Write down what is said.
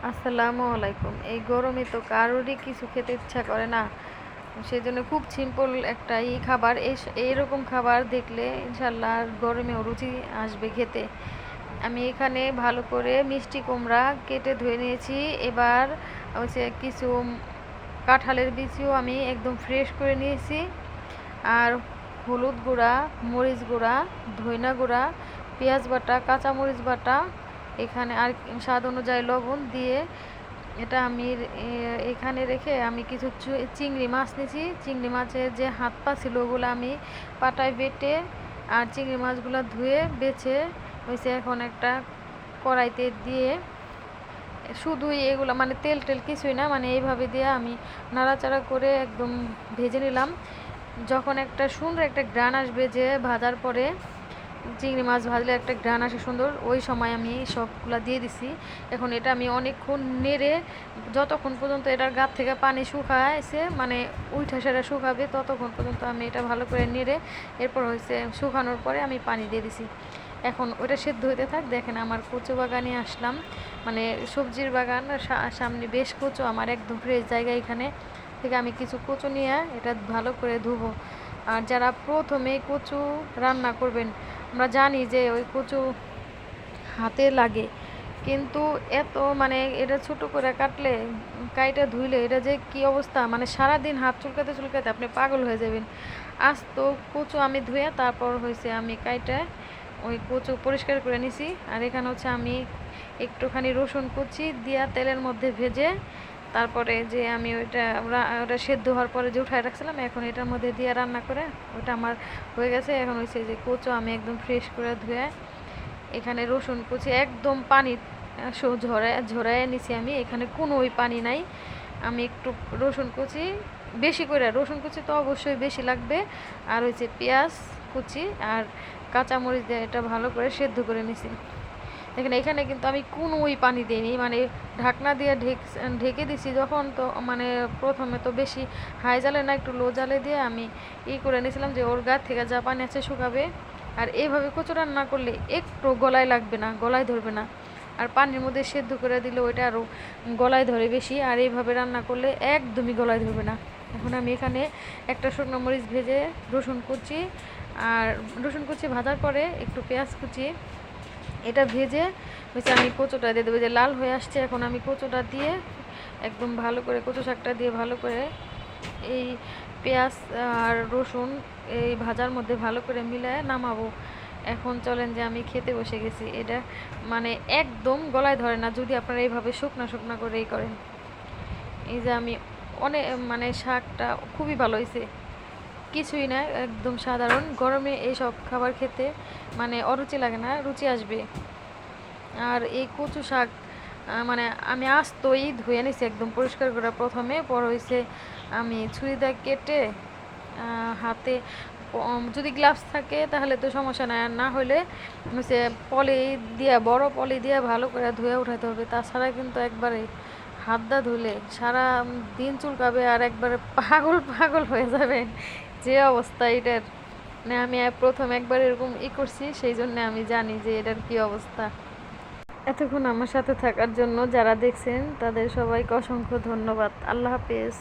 আসসালামু আলাইকুম। এই গরমে তো কারোরই কিছু খেতে ইচ্ছা করে না। সেজন্য খুব সিম্পল একটা খাবার, এইরকম খাবার দেখলে ইনশাল্লাহ আর গরমেও রুচি আসবে খেতে। আমি এখানে ভালো করে মিষ্টি কুমড়া কেটে ধুয়ে নিয়েছি। এবার হচ্ছে কিছু কাঁঠালের বিচিও আমি একদম ফ্রেশ করে নিয়েছি। আর হলুদ গুঁড়া, মরিচ গুঁড়া, ধইনা গুঁড়া, পেঁয়াজ বাটা, কাঁচামরিচ বাটা, এখানে আর স্বাদ অনুযায়ী লবণ দিয়ে এটা আমি এখানে রেখে আমি কিছু চিংড়ি মাছ নিয়েছি। চিংড়ি মাছের যে হাত পা ছিল ওগুলো আমি পাটায় বেটে আর চিংড়ি মাছগুলো ধুয়ে বেছে হয়েছে। এখন একটা কড়াইতে দিয়ে শুধুই এগুলো মানে তেল টেল কিছুই না, মানে এইভাবে দিয়ে আমি নাড়াচাড়া করে একদম ভেজে নিলাম। যখন একটা সুন্দর একটা গ্রান আসবে, যে ভাজার পরে চিংড়ি মাছ ভাজলে একটা গ্রান আসে সুন্দর, ওই সময় আমি সবগুলা দিয়ে দিছি। এখন এটা আমি অনেকক্ষণ নেড়ে যতক্ষণ পর্যন্ত এটার গা থেকে পানি শুকায়ছে, মানে উইঠা সেটা শুকাবে, ততক্ষণ পর্যন্ত আমি এটা ভালো করে নেড়ে এরপর হয়েছে শুকানোর পরে আমি পানি দিয়ে দিছি। এখন ওটা সেদ্ধ হইতে থাক। দেখেন আমার কচু বাগানে আসলাম, মানে সবজির বাগান, সামনে বেশ কচু আমার একদম ফ্রেশ জায়গা। এখানে থেকে আমি কিছু কচু নিয়ে এটা ভালো করে ধুবো। আর যারা প্রথমে কচু রান্না করবেন, আমরা জানি যে ওই কচু হাতে লাগে, কিন্তু এত মানে এটা ছোট করে কাটলে, কাইটা ধুইলে এটা যে কি অবস্থা, মানে সারাদিন হাত চুলকাতে চুলকাতে আপনি পাগল হয়ে যাবেন। আজ তো কচু আমি ধুয়ে তারপর হয়েছে আমি কাইটা ওই কচু পরিষ্কার করে নিছি। আর এখানে হচ্ছে আমি একটুখানি রসুন কুচি দিয়া তেলের মধ্যে ভেজে তারপরে যে আমি ওটা সেদ্ধ হওয়ার পরে যে উঠায় রাখছিলাম, এখন এটার মধ্যে দিয়ে রান্না করে ওটা আমার হয়ে গেছে। এখন হয়েছে যে কচু আমি একদম ফ্রেশ করে ধুয়ে এখানে রসুন কুচি একদম পানি ঝরায় নিছি আমি। এখানে কোনো ওই পানি নাই। আমি একটু রসুন কুচি বেশি করে, রসুন কুচি তো অবশ্যই বেশি লাগবে, আর হচ্ছে পেঁয়াজ কুচি আর কাঁচামরিচ দিয়ে এটা ভালো করে সেদ্ধ করে নিছি। দেখেন এখানে কিন্তু আমি কোনো ওই পানি দিইনি, মানে ঢাকনা দিয়ে ঢেকে দিছি যখন, তো মানে প্রথমে তো বেশি হাই জালে না, একটু লো জালে দিয়ে আমি করে নিয়েছিলাম যে ওর গা থেকে যা পানি আছে শুকাবে। আর এইভাবে কচু রান্না করলে একটু গলায় লাগবে না, গলায় ধরবে না। আর পানির মধ্যে সেদ্ধ করে দিলে ওইটা আরও গলায় ধরে বেশি, আর এইভাবে রান্না করলে একদমই গলায় ধরবে না। এখন আমি এখানে একটা শুকনো মরিচ ভেজে রসুন কুচি, আর রসুন কুচি ভাজার পরে একটু পেঁয়াজ কুচি এটা ভেজে হচ্ছে আমি কচুটা দিয়ে দেবো। যে লাল হয়ে আসছে, এখন আমি কচুটা দিয়ে একদম ভালো করে, কচু শাকটা দিয়ে ভালো করে এই পেঁয়াজ আর রসুন এই ভাজার মধ্যে ভালো করে মিলায় নামাবো। এখন চলেন যে আমি খেতে বসে গেছি। এটা মানে একদম গলায় ধরে না যদি আপনারা এইভাবে শুকনা শুকনা করেই করেন। এই যে আমি অনেক মানে শাকটা খুবই ভালো হয়েছে, কিছুই না, একদম সাধারণ। গরমে এইসব খাবার খেতে মানে অরুচি লাগে না, রুচি আসবে। আর এই কচু শাক মানে আমি আস্তই ধুয়ে নিছি একদম পরিষ্কার করে প্রথমে, পর হয়েছে আমি ছুরি দিয়ে কেটে হাতে, যদি গ্লাভস থাকে তাহলে তো সমস্যা নাই, আর না হলে হচ্ছে পলি দিয়ে, বড় পলি দিয়ে ভালো করে ধুয়ে উঠাতে হবে। তাছাড়া কিন্তু একবারে হাত দা ধুলে সারা দিন চুলকাবে আর একবারে পাগল পাগল হয়ে যাবে, যে অবস্থা এটার। মানে আমি প্রথম একবার এরকম করছি, সেই জন্য আমি জানি যে এটার কি অবস্থা। এতক্ষণ আমার সাথে থাকার জন্য যারা দেখছেন তাদের সবাইকে অসংখ্য ধন্যবাদ। আল্লাহ হাফেজ।